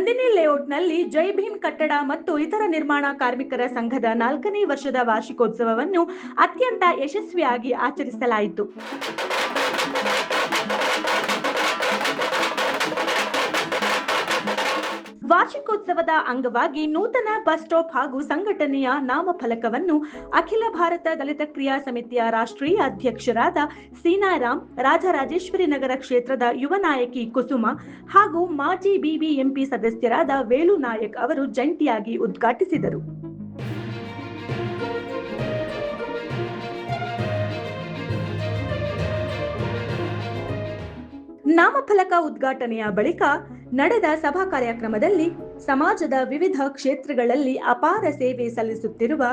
ನಂದಿನಿ ಲೇಔಟ್ನಲ್ಲಿ ಜೈ ಭೀಮ್ ಕಟ್ಟಡ ಮತ್ತು ಇತರ ನಿರ್ಮಾಣ ಕಾರ್ಮಿಕರ ಸಂಘದ 4ನೇ ವರ್ಷದ ವಾರ್ಷಿಕೋತ್ಸವವನ್ನು ಅತ್ಯಂತ ಯಶಸ್ವಿಯಾಗಿ ಆಚರಿಸಲಾಯಿತು. ವಾರ್ಷಿಕೋತ್ಸವದ ಅಂಗವಾಗಿ ನೂತನ ಬಸ್ ಸ್ಟಾಪ್ ಹಾಗೂ ಸಂಘಟನೆಯ ನಾಮಫಲಕವನ್ನು ಅಖಿಲ ಭಾರತ ದಲಿತ ಕ್ರಿಯಾ ಸಮಿತಿಯ ರಾಷ್ಟ್ರೀಯ ಅಧ್ಯಕ್ಷರಾದ ಸೀನಾರಾಮ್, ರಾಜರಾಜೇಶ್ವರಿ ನಗರ ಕ್ಷೇತ್ರದ ಯುವ ನಾಯಕಿ ಕುಸುಮ ಹಾಗೂ ಮಾಜಿ ಬಿಬಿಎಂಪಿ ಸದಸ್ಯರಾದ ವೇಲು ನಾಯಕ್ ಅವರು ಜಂಟಿಯಾಗಿ ಉದ್ಘಾಟಿಸಿದರು. ನಾಮಫಲಕ ಉದ್ಘಾಟನೆಯ ಬಳಿಕ ನಡೆದ ಸಭಾ ಕಾರ್ಯಕ್ರಮದಲ್ಲಿ ಸಮಾಜದ ವಿವಿಧ ಕ್ಷೇತ್ರಗಳಲ್ಲಿ ಅಪಾರ ಸೇವೆ ಸಲ್ಲಿಸುತ್ತಿರುವ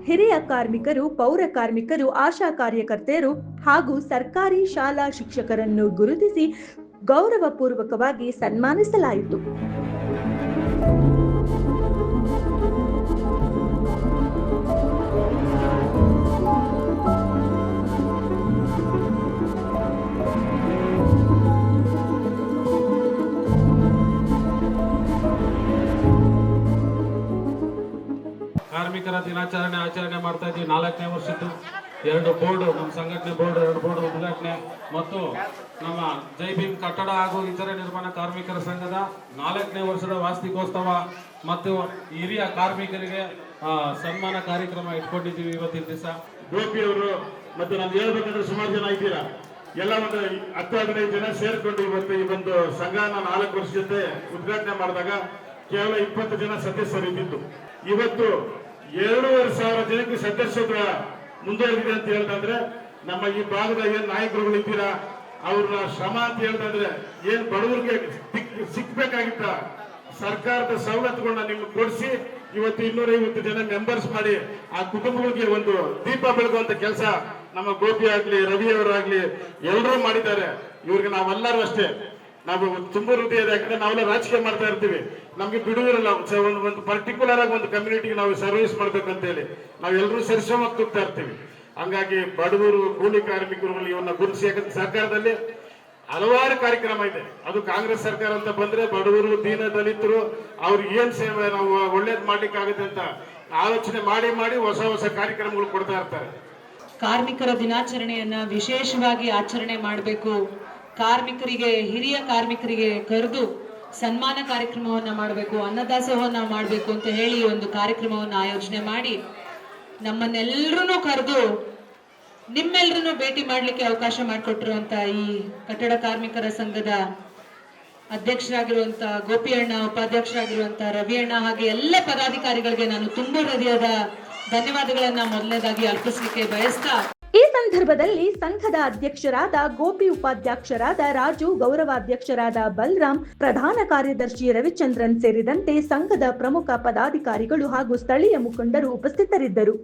ಹಿರಿಯ ಕಾರ್ಮಿಕರು, ಪೌರ ಕಾರ್ಮಿಕರು, ಆಶಾ ಕಾರ್ಯಕರ್ತೆಯರು ಹಾಗೂ ಸರ್ಕಾರಿ ಶಾಲಾ ಶಿಕ್ಷಕರನ್ನು ಗುರುತಿಸಿ ಗೌರವಪೂರ್ವಕವಾಗಿ ಸನ್ಮಾನಿಸಲಾಯಿತು. ಕಾರ್ಮಿಕರ ದಿನಾಚರಣೆ ಆಚರಣೆ ಮಾಡ್ತಾ ಇದ್ದೀವಿ. 4ನೇ ವರ್ಷದ್ದು 2 ಬೋರ್ಡ್, ನಮ್ಮ ಸಂಘಟನೆ ಬೋರ್ಡ್ 2 ಬೋರ್ಡ್ ಉದ್ಘಾಟನೆ ಮತ್ತು ನಮ್ಮ ಜೈ ಭೀಮ್ ಕಟ್ಟಡ ಹಾಗೂ ಇತರೆ ನಿರ್ಮಾಣ ಕಾರ್ಮಿಕರ ಸಂಘದ 4ನೇ ವರ್ಷದ ವಾರ್ಷಿಕೋತ್ಸವ ಮತ್ತು ಹಿರಿಯ ಕಾರ್ಮಿಕರಿಗೆ ಸನ್ಮಾನ ಕಾರ್ಯಕ್ರಮ ಇಟ್ಕೊಂಡಿದ್ದೀವಿ ಇವತ್ತಿನ ದಿವಸ. ಗೋಪಿಯವರು ಮತ್ತು ನಾನು ಹೇಳ್ಬೇಕಂದ್ರೆ ಸುಮಾರು ಜನ ಇದ್ದೀರಾ, ಎಲ್ಲ ಒಂದು 10-15 ಜನ ಸೇರ್ಕೊಂಡು ಇವತ್ತು ಈ ಒಂದು ಸಂಘನ 4 ವರ್ಷದ ಉದ್ಘಾಟನೆ ಮಾಡಿದಾಗ ಕೇವಲ 20 ಜನ ಸದಸ್ಯರು ಇದ್ದಿದ್ದು. ಇವತ್ತು 2,500 ಜನಕ್ಕೆ ಸದಸ್ಯತ್ವ ಮುಂದುವರೆದಿದೆ ಅಂತ ಹೇಳ್ತಂದ್ರೆ ನಮ್ಮ ಈ ಭಾಗದ ಏನ್ ನಾಯಕರುಗಳು ಇದ್ದೀರಾ ಅವ್ರನ್ನ ಶ್ರಮ ಅಂತ ಹೇಳ್ತಂದ್ರೆ ಏನ್ ಬಡವರಿಗೆ ಸಿಕ್ಬೇಕಾಗಿತ್ತ ಸರ್ಕಾರದ ಸವಲತ್ತುಗಳನ್ನ ನಿಮ್ಗೆ ಕೊಡಿಸಿ ಇವತ್ತು 250 ಜನ ಮೆಂಬರ್ಸ್ ಮಾಡಿ ಆ ಕುಟುಂಬಗಳಿಗೆ ಒಂದು ದೀಪ ಬೆಳಗುವಂತ ಕೆಲಸ ನಮ್ಮ ಗೋಪಿ ಆಗ್ಲಿ, ರವಿ ಅವರಾಗ್ಲಿ ಎಲ್ಲರೂ ಮಾಡಿದ್ದಾರೆ. ಇವ್ರಿಗೆ ನಾವೆಲ್ಲರೂ ಅಷ್ಟೇ, ನಾವು ತುಂಬ ಹೃದಯದ, ಯಾಕಂದ್ರೆ ನಾವೆಲ್ಲ ರಾಜಕೀಯ ಮಾಡ್ತಾ ಇರ್ತೀವಿ, ನಮ್ಗೆ ಬಿಡುವಿರಲ್ಲ. ಒಂದು ಪರ್ಟಿಕ್ಯುಲರ್ ಆಗಿ ಒಂದು ಕಮ್ಯುನಿಟಿಗೆ ನಾವು ಸರ್ವಿಸ್ ಮಾಡ್ಬೇಕಂತ ಹೇಳಿ ನಾವೆಲ್ಲರೂ ಸರಿಶ್ರಮಕ್ಕೆ ತುಗ್ತಾ ಇರ್ತೀವಿ. ಹಂಗಾಗಿ ಬಡವರು, ಕೂಲಿ ಕಾರ್ಮಿಕರು ಇವನ್ನ ಗುರುತಿಸಿ, ಯಾಕಂದ್ರೆ ಸರ್ಕಾರದಲ್ಲಿ ಹಲವಾರು ಕಾರ್ಯಕ್ರಮ ಇದೆ. ಅದು ಕಾಂಗ್ರೆಸ್ ಸರ್ಕಾರ ಅಂತ ಬಂದ್ರೆ ಬಡವರು, ದೀನ ದಲಿತರು ಅವ್ರಿಗೆ ಏನ್ ಸೇವೆ ನಾವು ಒಳ್ಳೇದ್ ಮಾಡ್ಲಿಕ್ಕೆ ಆಗುತ್ತೆ ಅಂತ ಆಲೋಚನೆ ಮಾಡಿ ಹೊಸ ಕಾರ್ಯಕ್ರಮಗಳು ಕೊಡ್ತಾ ಇರ್ತಾರೆ. ಕಾರ್ಮಿಕರ ದಿನಾಚರಣೆಯನ್ನ ವಿಶೇಷವಾಗಿ ಆಚರಣೆ ಮಾಡಬೇಕು, ಕಾರ್ಮಿಕರಿಗೆ, ಹಿರಿಯ ಕಾರ್ಮಿಕರಿಗೆ ಕರೆದು ಸನ್ಮಾನ ಕಾರ್ಯಕ್ರಮವನ್ನ ಮಾಡಬೇಕು, ಅನ್ನದಾಸೋಹವನ್ನ ಮಾಡಬೇಕು ಅಂತ ಹೇಳಿ ಒಂದು ಕಾರ್ಯಕ್ರಮವನ್ನ ಆಯೋಜನೆ ಮಾಡಿ ನಮ್ಮನ್ನೆಲ್ಲರೂ ಕರೆದು ನಿಮ್ಮೆಲ್ಲರೂ ಭೇಟಿ ಮಾಡಲಿಕ್ಕೆ ಅವಕಾಶ ಮಾಡಿಕೊಟ್ಟಿರುವಂತ ಈ ಕಟ್ಟಡ ಕಾರ್ಮಿಕರ ಸಂಘದ ಅಧ್ಯಕ್ಷರಾಗಿರುವಂತ ಗೋಪಿಯಣ್ಣ, ಉಪಾಧ್ಯಕ್ಷರಾಗಿರುವಂತ ರವಿಯಣ್ಣ ಹಾಗೆ ಎಲ್ಲ ಪದಾಧಿಕಾರಿಗಳಿಗೆ ನಾನು ತುಂಬಾ ಹೃದಯದ ಧನ್ಯವಾದಗಳನ್ನ ಮೊದಲನೇದಾಗಿ ಅರ್ಪಿಸಲಿಕ್ಕೆ ಬಯಸ್ತಾ, ಈ ಸಂದರ್ಭದಲ್ಲಿ ಸಂಘದ ಅಧ್ಯಕ್ಷರಾದ ಗೋಪಿ, ಉಪಾಧ್ಯಕ್ಷರಾದ ರಾಜು, ಗೌರವಾಧ್ಯಕ್ಷರಾದ ಬಲರಾಮ್, ಪ್ರಧಾನ ಕಾರ್ಯದರ್ಶಿ ರವಿಚಂದ್ರನ್ ಸೇರಿದಂತೆ ಸಂಘದ ಪ್ರಮುಖ ಪದಾಧಿಕಾರಿಗಳು ಹಾಗೂ ಸ್ಥಳೀಯ ಮುಖಂಡರು ಉಪಸ್ಥಿತರಿದ್ದರು.